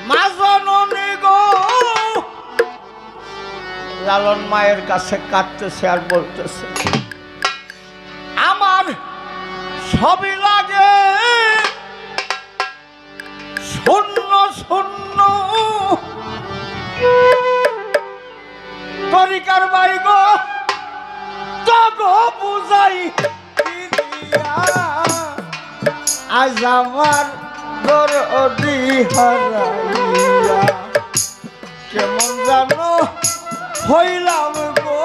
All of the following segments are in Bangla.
মা জননী গো লালন মায়ের কাছে কাঁদতেছে আর বলতেছে আমার সবই লাগে শূন্য শূন্য তরিকার বাই গো তগো বুঝাই আজ আমার দরদি হারাইয়া কেমন জানো হইলাম গো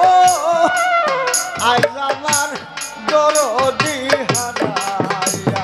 আজ আমার দরদি হারাইয়া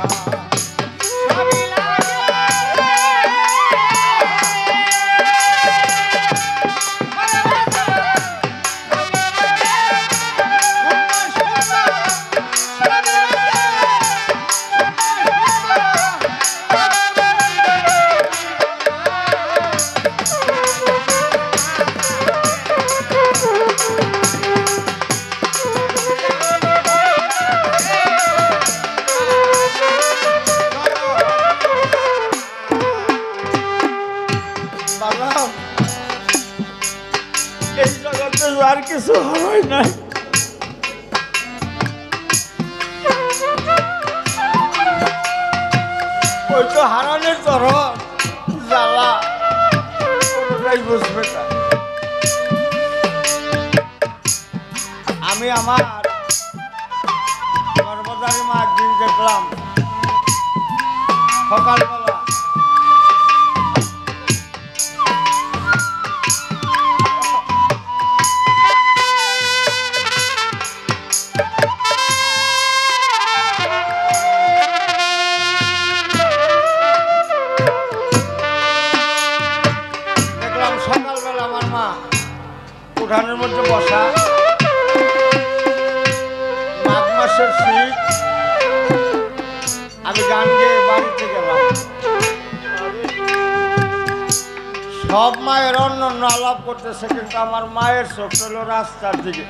এই জগতে আর কিছু হয় নাই ওই তো হারানোর ধরন জ্বালা কোনটাই বুঝবে না। আমি আমার গর্ভধারী মা একদিন দেখলাম সকালবেলা উঠানের মধ্যে বসা মাঘ মাসের শীত আমি গান গেয়ে বাড়িতে গেলাম সব মায়ের অন্য অন্য আলাপ করতেছে কিন্তু আমার মায়ের চোখ হলো রাস্তার দিকে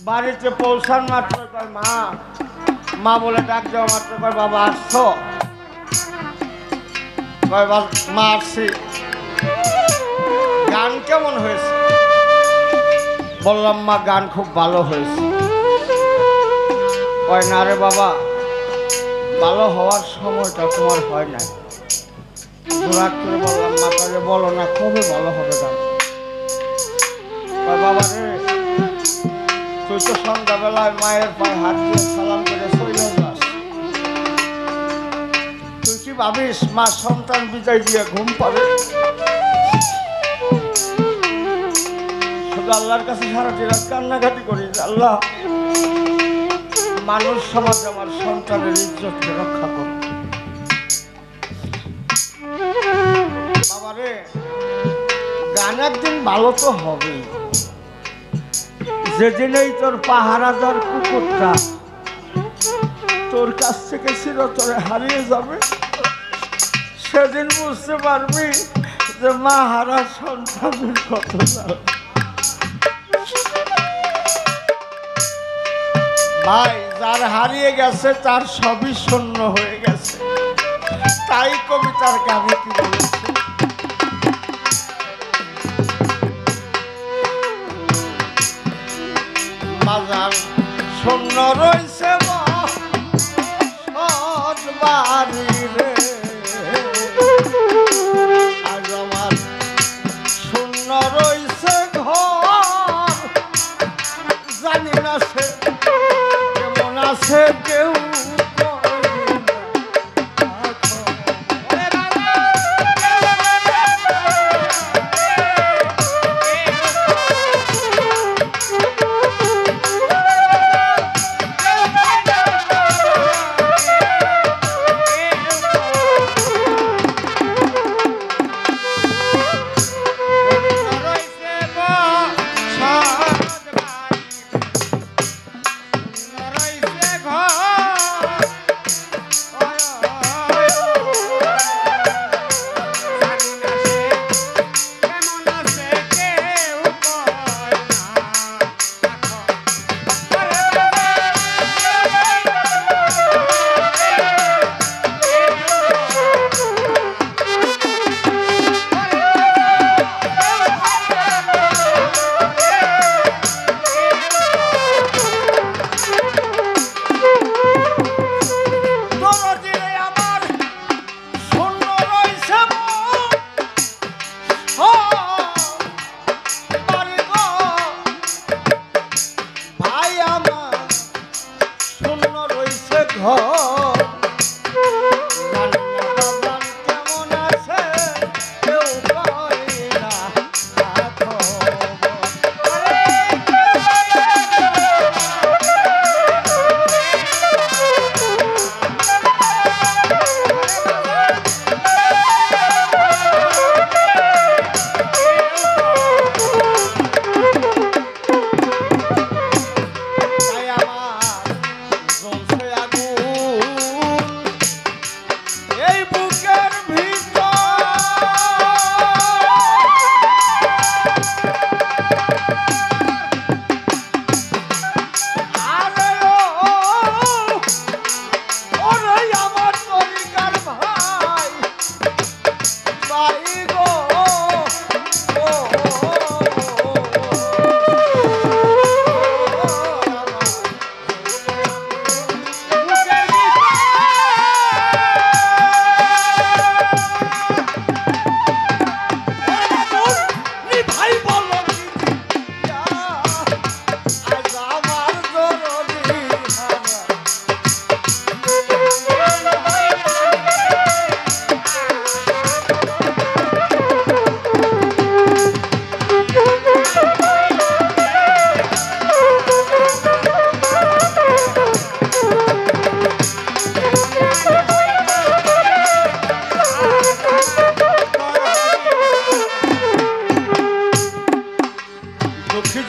বাড়িতে পৌঁছান মাত্র কয় মা মা বলে ডাক দেওয়া মাত্র কয় বাবা আসছো কয় মা আসছি গান কেমন হয়েছে বললাম মা গান খুব ভালো হয়েছে কয় না রে বাবা ভালো হওয়ার সময়টা তোমার হয় নাই রাগ করে বললাম মা তাহলে বলো না খুবই ভালো হবে গান কয় বাবা রে তুই তো সন্ধ্যাবেলায় মায়ের পায়ে হাত দিয়ে সালাম করে চলে যাস তুই কি ভাবিস মা সন্তান বিদায় দিয়ে ঘুম পাবে আল্লাহর কাছে সারাটি রাত কান্নাকাটি করি আল্লাহ মানুষ সমাজ আমার সন্তানের ইজ্জতকে রক্ষা করে বাবারে গান একদিন ভালো তো হবে যেদিনেই তোর পাহারাদার কুকুরটা তোর কাছ থেকে চিরতরে হারিয়ে যাবে সেদিন বুঝতে পারবি যে মা হারা সন্তানের কত ভাই যার হারিয়ে গেছে তার সবই শূন্য হয়ে গেছে তাই কবিতার গানে কি বলেছে বাজার শূন্য রয়েছে বাড়ি রে আজ আমার শূন্য রয়েছে ঘর জানি না সে আছে কেউ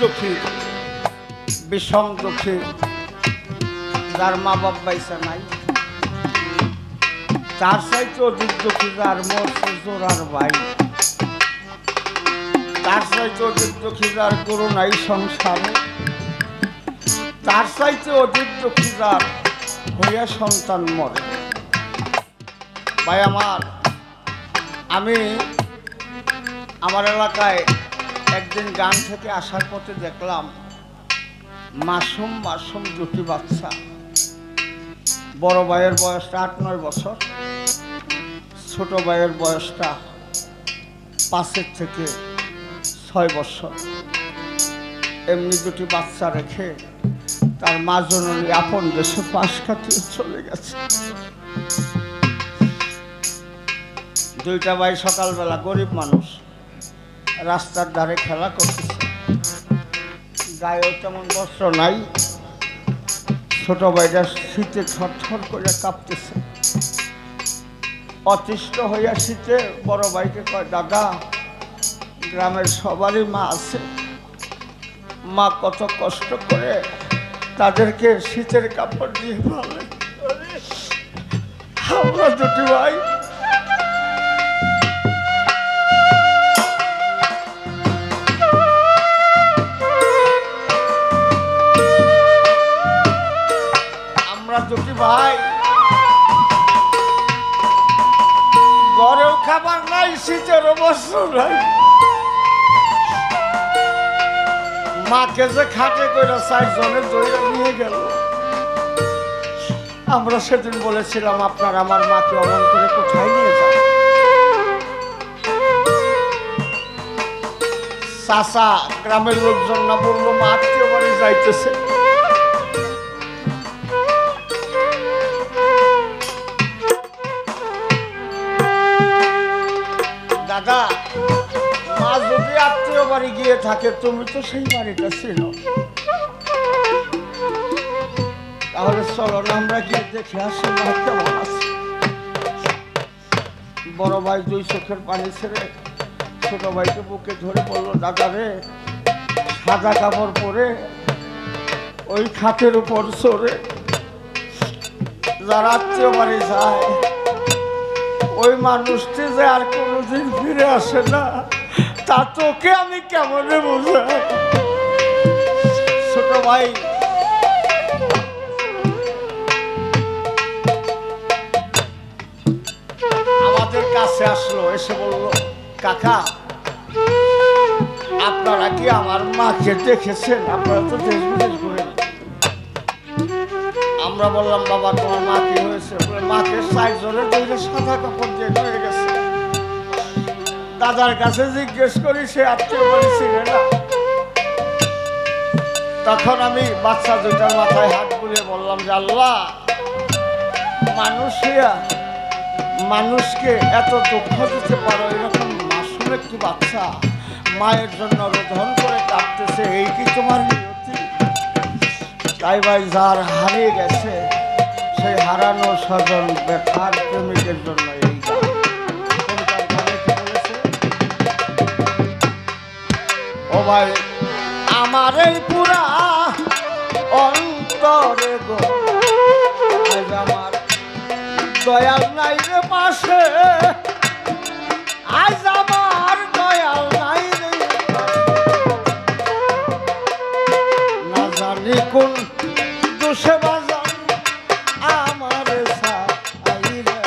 দুঃখী, বিষম দুঃখী, যার মা বাপ বাইসা নাই, তার চাইতে অধিক দুঃখী যার মরছে জোড়ার ভাই, তার চাইতে অধিক দুঃখী যার গরু নাই সংসারে, তার চাইতে অধিক দুঃখী যার হইয়া সন্তান মরে। ভাই আমার, আমি আমার এলাকায় একদিন গান থেকে আসার পথে দেখলাম মাসুম মাসুম দুটি বাচ্চা, বড় ভাইয়ের বয়সটা 8-9 বছর, ছোট ভাইয়ের বয়সটা 5 থেকে 6 বছর। এমনি দুটি বাচ্চা রেখে তার মা জননী আপন দেশে পাশ কাটিয়ে চলে গেছে। দুইটা ভাই সকালবেলা, গরিব মানুষ, রাস্তার ধারে খেলা করতেছে, গায়েও তেমন বস্ত্র নাই, ছোট ভাইটা শীতে থরথর করে কাঁপতেছে। অতিষ্ঠ হইয়া শীতে বড় ভাইকে কয়, দাদা গ্রামের সবারই মা আছে, মা কত কষ্ট করে তাদেরকে শীতের কাপড় দিয়ে ভালো, আমরা দুটি ভাই দুটি ভাই ঘরেও খাবার নাই, শীতেরও বস্ত্র নাই, মাকে যে খাটে করে 4 জনের ধরে নিয়ে গেল। আমরা সেদিন বলেছিলাম আপনার আমার মাকে অমন করে কোথায় নিয়ে যান। চাচা গ্রামের লোকজন না বললো মা আত্মীয় বাড়ি যাইতেছে। দাদা, মা যদি আত্মীয় বাড়ি গিয়ে থাকে, তুমি তো সেই বাড়িটা ছিল, তাহলে চলো না আমরা গিয়ে দেখে আসি মা কেমন আছে। বড় ভাই 2 চোখের পানি ছেড়ে ছোট ভাইকে বুকে ধরে বললো, দাদা রে, সাদা কাপড় পরে ওই খাটের উপর চড়ে যারা আত্মীয় বাড়ি যায়, ওই মানুষটি যে আর কোনোদিন ফিরে আসে না, তা তোকে আমি কেমনে বোঝাই। ছোট ভাই আমাদের কাছে আসলো, এসে বলল, কাকা আপনারা কি আমার মাকে দেখেছেন? আপনারা তো দেশ বিদেশ ঘুরে। আমরা বললাম, বাবা তোমার মা কি হয়েছে? মাকে 4 জনের ধরে সাদা কাপড় দিয়ে হয়ে গেছে। দাদার কাছে জিজ্ঞেস করি, সে আত্মীয় বাড়ি ছিলেন না। তখন আমি বাচ্চা দুইটার মাথায় হাত বুলিয়ে বললাম যে, আল্লাহ, মানুষকে এত দুঃখ দিতে পারো, এরকম মাসুম একটি বাচ্চা মায়ের জন্য রোধন করে কাঁদতেছে, এই কি তোমার নিয়তি? তাই ভাই, যার হারিয়ে গেছে সেই হারানো স্বজন ব্যথার প্রেমিকের জন্য এই গান। কবিতার গানে কি বলেছে? ও ভাই, আমার এই পুরা অন্তরে গো, আজ আমার দয়াল নাই রে পাশে, আজ আমার দয়াল নাই রে, না জানি কোন দোষে বাজান আমার সাইরে।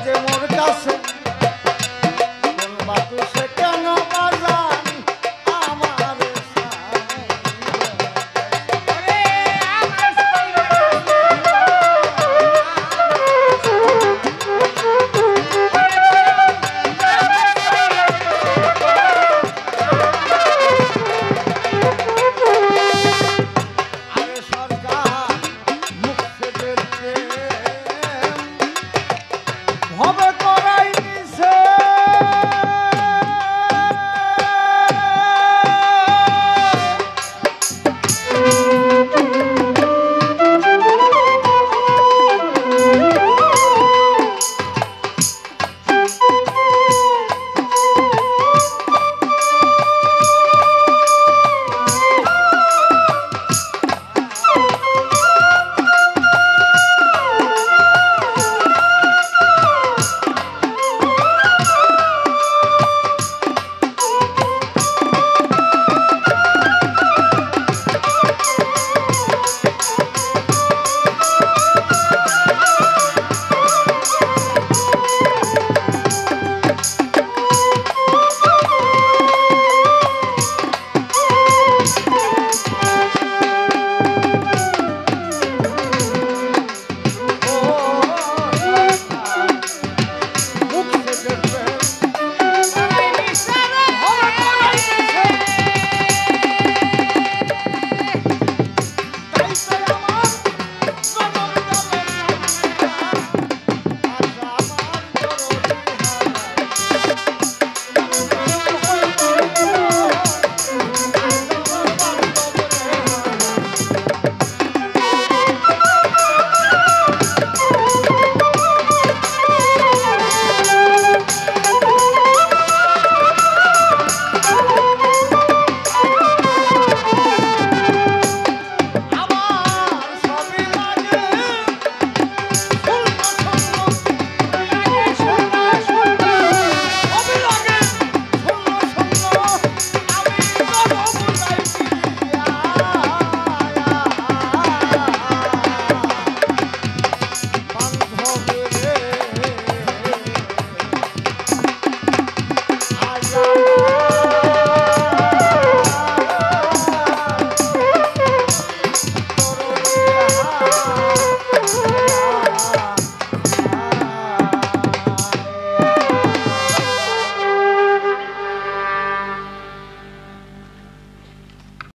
যে মোর কাছে কোন বাতুসে কেন বাজান আমার সরকার মুখ থেকে ভবে